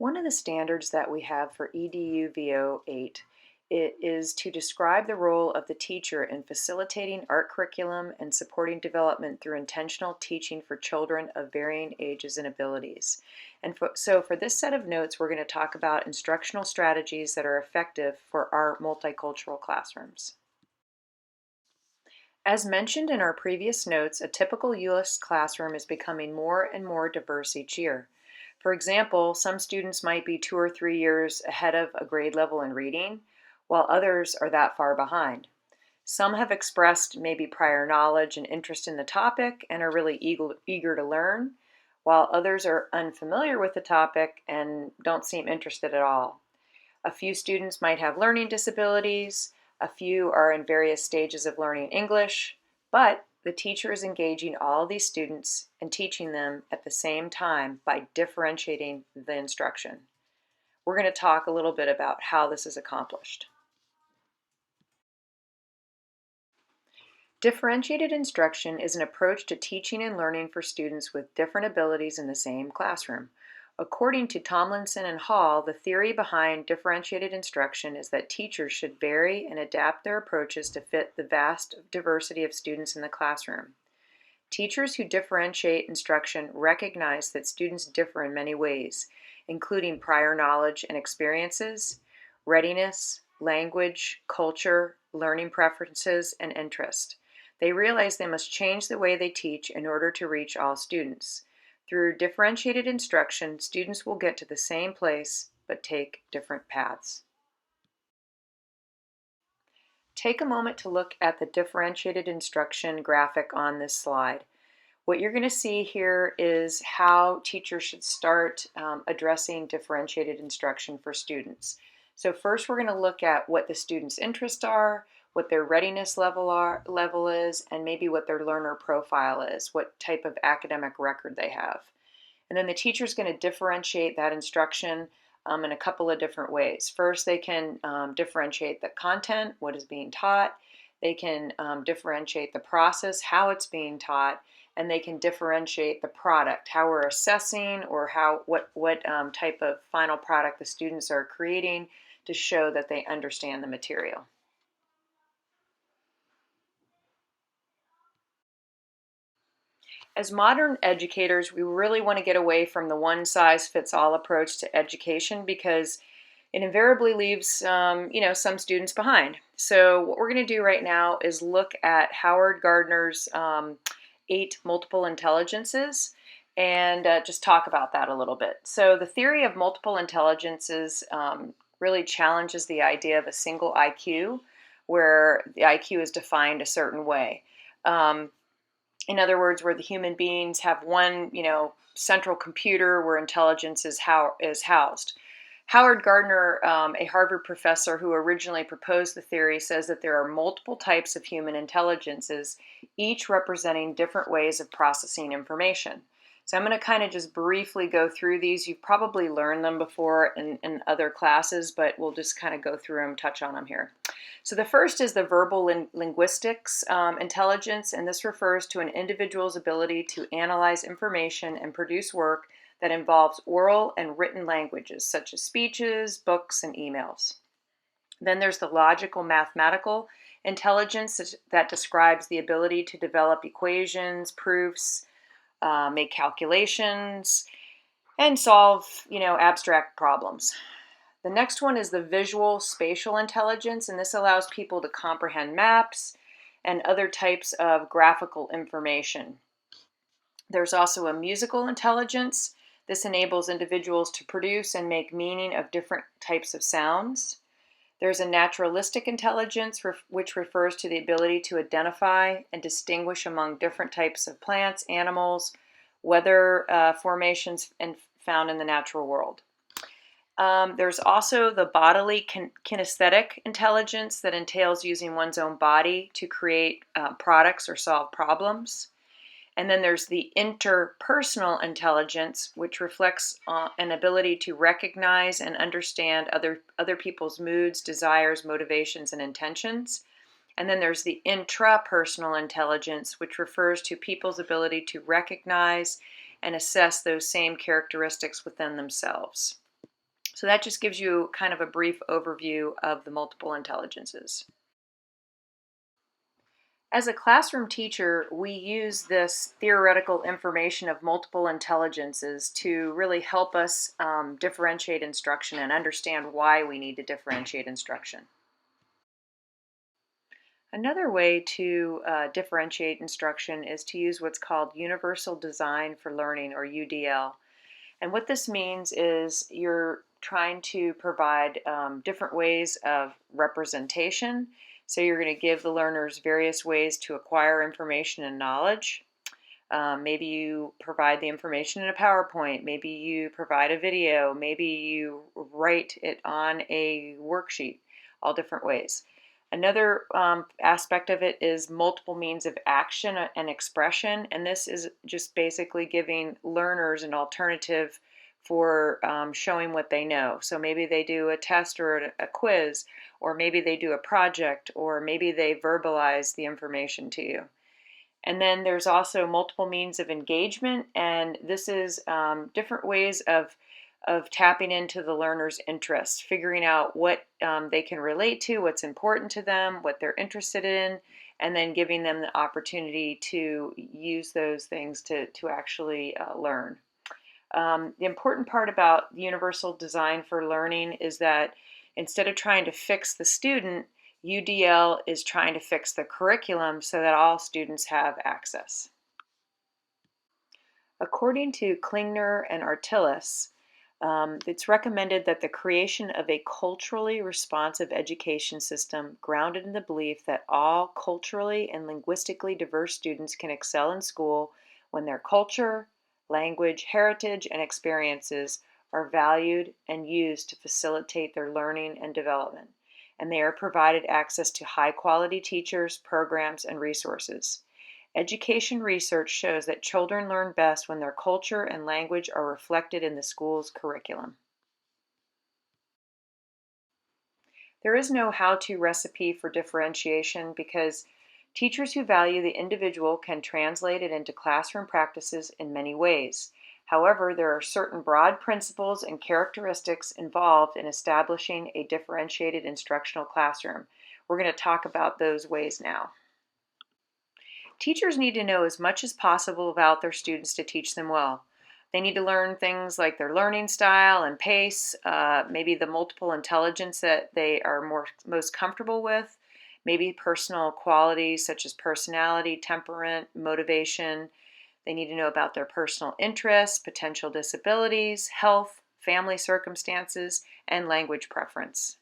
One of the standards that we have for EDU VO8 is to describe the role of the teacher in facilitating art curriculum and supporting development through intentional teaching for children of varying ages and abilities. So for this set of notes, we're going to talk about instructional strategies that are effective for our multicultural classrooms. As mentioned in our previous notes, a typical U.S. classroom is becoming more and more diverse each year. For example, some students might be 2 or 3 years ahead of a grade level in reading, while others are that far behind. Some have expressed maybe prior knowledge and interest in the topic and are really eager to learn, while others are unfamiliar with the topic and don't seem interested at all. A few students might have learning disabilities, a few are in various stages of learning English, but the teacher is engaging all of these students and teaching them at the same time by differentiating the instruction. We're going to talk a little bit about how this is accomplished. Differentiated instruction is an approach to teaching and learning for students with different abilities in the same classroom. According to Tomlinson and Hall, the theory behind differentiated instruction is that teachers should vary and adapt their approaches to fit the vast diversity of students in the classroom. Teachers who differentiate instruction recognize that students differ in many ways, including prior knowledge and experiences, readiness, language, culture, learning preferences, and interest. They realize they must change the way they teach in order to reach all students. Through differentiated instruction, students will get to the same place but take different paths. Take a moment to look at the differentiated instruction graphic on this slide. What you're going to see here is how teachers should start addressing differentiated instruction for students. So first we're going to look at what the students' interests are, what their readiness level is, and maybe what their learner profile is, what type of academic record they have. And then the teacher is going to differentiate that instruction in a couple of different ways. First, they can differentiate the content, what is being taught. They can differentiate the process, how it's being taught, and they can differentiate the product, how we're assessing or what type of final product the students are creating to show that they understand the material. As modern educators, we really want to get away from the one-size-fits-all approach to education because it invariably leaves some students behind. So what we're going to do right now is look at Howard Gardner's 8 multiple intelligences and just talk about that a little bit. So the theory of multiple intelligences really challenges the idea of a single IQ, where the IQ is defined a certain way. In other words, where the human beings have one, central computer where intelligence is housed. Howard Gardner, a Harvard professor who originally proposed the theory, says that there are multiple types of human intelligences, each representing different ways of processing information. So I'm going to kind of just briefly go through these. You've probably learned them before in other classes, but we'll just kind of go through them, touch on them here. So the first is the verbal linguistics intelligence, and this refers to an individual's ability to analyze information and produce work that involves oral and written languages, such as speeches, books, and emails. Then there's the logical mathematical intelligence that describes the ability to develop equations, proofs, make calculations, and solve, abstract problems. The next one is the visual spatial intelligence, and this allows people to comprehend maps and other types of graphical information. There's also a musical intelligence. This enables individuals to produce and make meaning of different types of sounds. There's a naturalistic intelligence, which refers to the ability to identify and distinguish among different types of plants, animals, weather formations found in the natural world. There's also the bodily kinesthetic intelligence that entails using one's own body to create products or solve problems. And then there's the interpersonal intelligence, which reflects an ability to recognize and understand other people's moods, desires, motivations, and intentions. And then there's the intrapersonal intelligence, which refers to people's ability to recognize and assess those same characteristics within themselves. So that just gives you kind of a brief overview of the multiple intelligences. As a classroom teacher, we use this theoretical information of multiple intelligences to really help us differentiate instruction and understand why we need to differentiate instruction. Another way to differentiate instruction is to use what's called Universal Design for Learning, or UDL. And what this means is you're trying to provide different ways of representation. So you're going to give the learners various ways to acquire information and knowledge. Maybe you provide the information in a PowerPoint. Maybe you provide a video. Maybe you write it on a worksheet, all different ways. Another aspect of it is multiple means of action and expression, and this is just basically giving learners an alternative for showing what they know. So maybe they do a test or a quiz, or maybe they do a project, or maybe they verbalize the information to you. And then there's also multiple means of engagement, and this is different ways of tapping into the learner's interest, figuring out what they can relate to, what's important to them, what they're interested in, and then giving them the opportunity to use those things to actually learn. The important part about universal design for learning is that instead of trying to fix the student, UDL is trying to fix the curriculum so that all students have access. According to Klingner and Artilis, it's recommended that the creation of a culturally responsive education system grounded in the belief that all culturally and linguistically diverse students can excel in school when their culture, language, heritage, and experiences are valued and used to facilitate their learning and development, and they are provided access to high-quality teachers, programs, and resources. Education research shows that children learn best when their culture and language are reflected in the school's curriculum. There is no how-to recipe for differentiation because teachers who value the individual can translate it into classroom practices in many ways. However, there are certain broad principles and characteristics involved in establishing a differentiated instructional classroom. We're going to talk about those ways now. Teachers need to know as much as possible about their students to teach them well. They need to learn things like their learning style and pace, maybe the multiple intelligence that they are most comfortable with, maybe personal qualities such as personality, temperament, motivation. They need to know about their personal interests, potential disabilities, health, family circumstances, and language preference.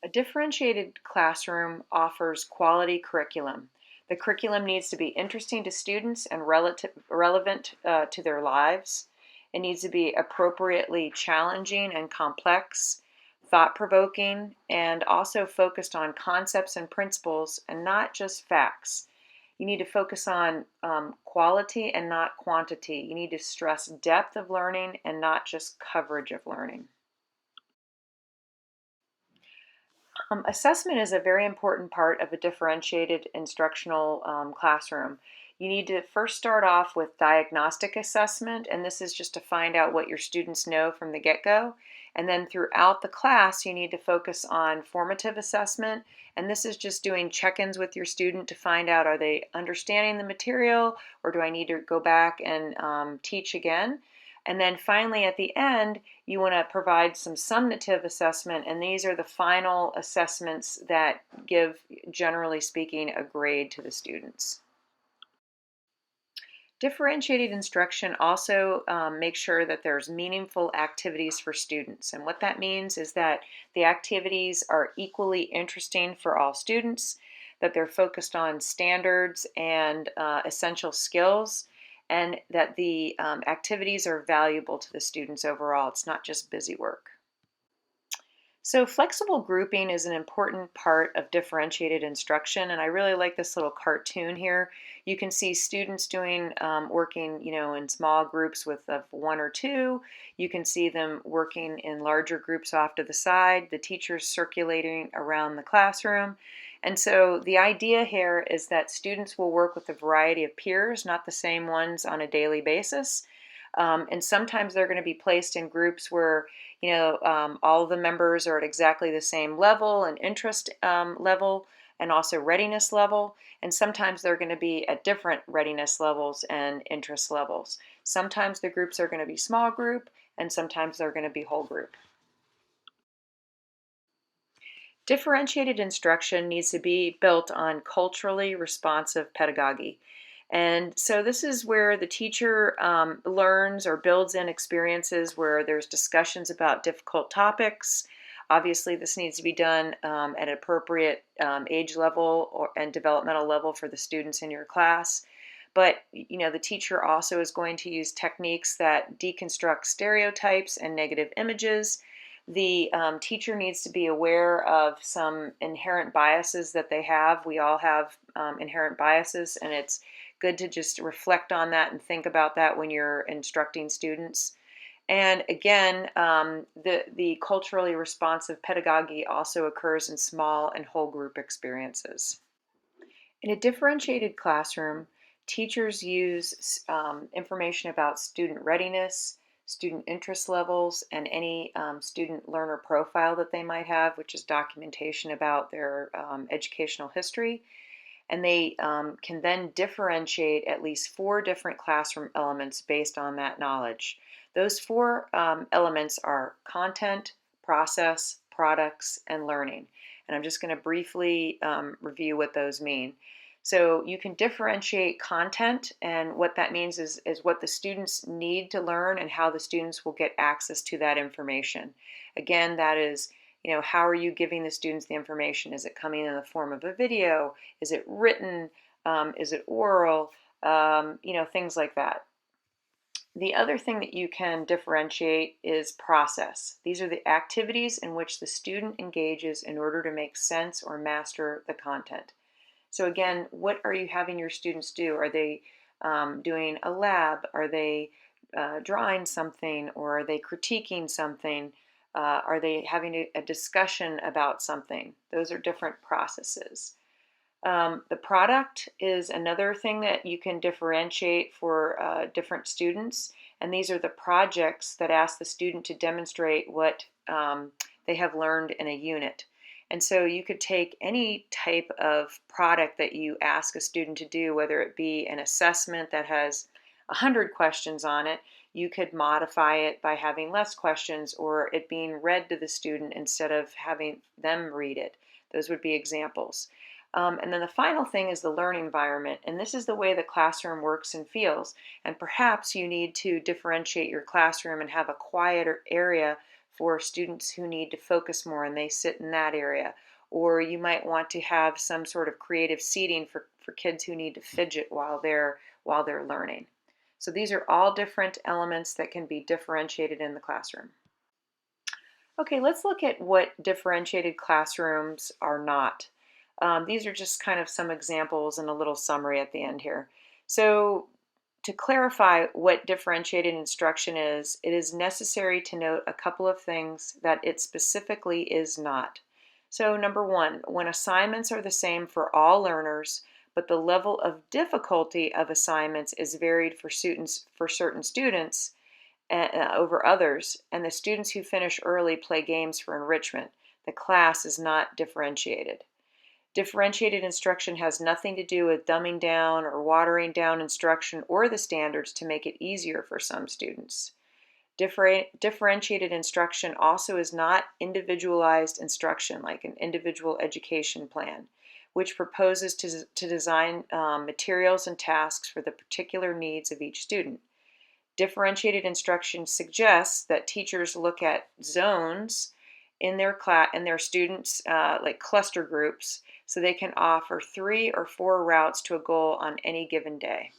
A differentiated classroom offers quality curriculum. The curriculum needs to be interesting to students and relevant to their lives. It needs to be appropriately challenging and complex, thought-provoking, and also focused on concepts and principles and not just facts. You need to focus on quality and not quantity. You need to stress depth of learning and not just coverage of learning. Assessment is a very important part of a differentiated instructional classroom. You need to first start off with diagnostic assessment, and this is just to find out what your students know from the get-go. And then throughout the class, you need to focus on formative assessment, and this is just doing check-ins with your student to find out, are they understanding the material, or do I need to go back and teach again? And then finally, at the end, you want to provide some summative assessment, and these are the final assessments that give, generally speaking, a grade to the students. Differentiated instruction also makes sure that there's meaningful activities for students. And what that means is that the activities are equally interesting for all students, that they're focused on standards and essential skills, and that the activities are valuable to the students overall. It's not just busy work. So flexible grouping is an important part of differentiated instruction, and I really like this little cartoon here. You can see students working, in small groups of one or two. You can see them working in larger groups off to the side, the teachers circulating around the classroom. And so the idea here is that students will work with a variety of peers, not the same ones on a daily basis. And sometimes they're going to be placed in groups where, all of the members are at exactly the same level and interest level and also readiness level. And sometimes they're going to be at different readiness levels and interest levels. Sometimes the groups are going to be small group and sometimes they're going to be whole group. Differentiated instruction needs to be built on culturally responsive pedagogy. And so this is where the teacher learns or builds in experiences where there's discussions about difficult topics. Obviously, this needs to be done at an appropriate age level and developmental level for the students in your class. But the teacher also is going to use techniques that deconstruct stereotypes and negative images. The teacher needs to be aware of some inherent biases that they have. We all have inherent biases, and it's good to just reflect on that and think about that when you're instructing students. And again, the culturally responsive pedagogy also occurs in small and whole group experiences. In a differentiated classroom, teachers use information about student readiness, student interest levels, and any student learner profile that they might have, which is documentation about their educational history. And they can then differentiate at least 4 different classroom elements based on that knowledge. Those 4 elements are content, process, products, and learning. And I'm just going to briefly review what those mean. So you can differentiate content, and what that means is what the students need to learn and how the students will get access to that information. Again, that is, how are you giving the students the information? Is it coming in the form of a video? Is it written? Is it oral? Things like that. The other thing that you can differentiate is process. These are the activities in which the student engages in order to make sense or master the content. So again, what are you having your students do? Are they doing a lab? Are they drawing something? Or are they critiquing something? Are they having a discussion about something? Those are different processes. The product is another thing that you can differentiate for different students. And these are the projects that ask the student to demonstrate what they have learned in a unit. And so you could take any type of product that you ask a student to do, whether it be an assessment that has 100 questions on it. You could modify it by having less questions or it being read to the student instead of having them read it. Those would be examples. And then the final thing is the learning environment. And this is the way the classroom works and feels. And perhaps you need to differentiate your classroom and have a quieter area for students who need to focus more and they sit in that area. Or you might want to have some sort of creative seating for kids who need to fidget while they're learning. So these are all different elements that can be differentiated in the classroom. Okay, let's look at what differentiated classrooms are not. These are just kind of some examples and a little summary at the end here. So to clarify what differentiated instruction is, it is necessary to note a couple of things that it specifically is not. So number 1, when assignments are the same for all learners, but the level of difficulty of assignments is varied for certain students over others, and the students who finish early play games for enrichment, the class is not differentiated. Differentiated instruction has nothing to do with dumbing down or watering down instruction or the standards to make it easier for some students. Differentiated instruction also is not individualized instruction like an individual education plan, which proposes to design materials and tasks for the particular needs of each student. Differentiated instruction suggests that teachers look at zones in their class and their students like cluster groups so they can offer 3 or 4 routes to a goal on any given day.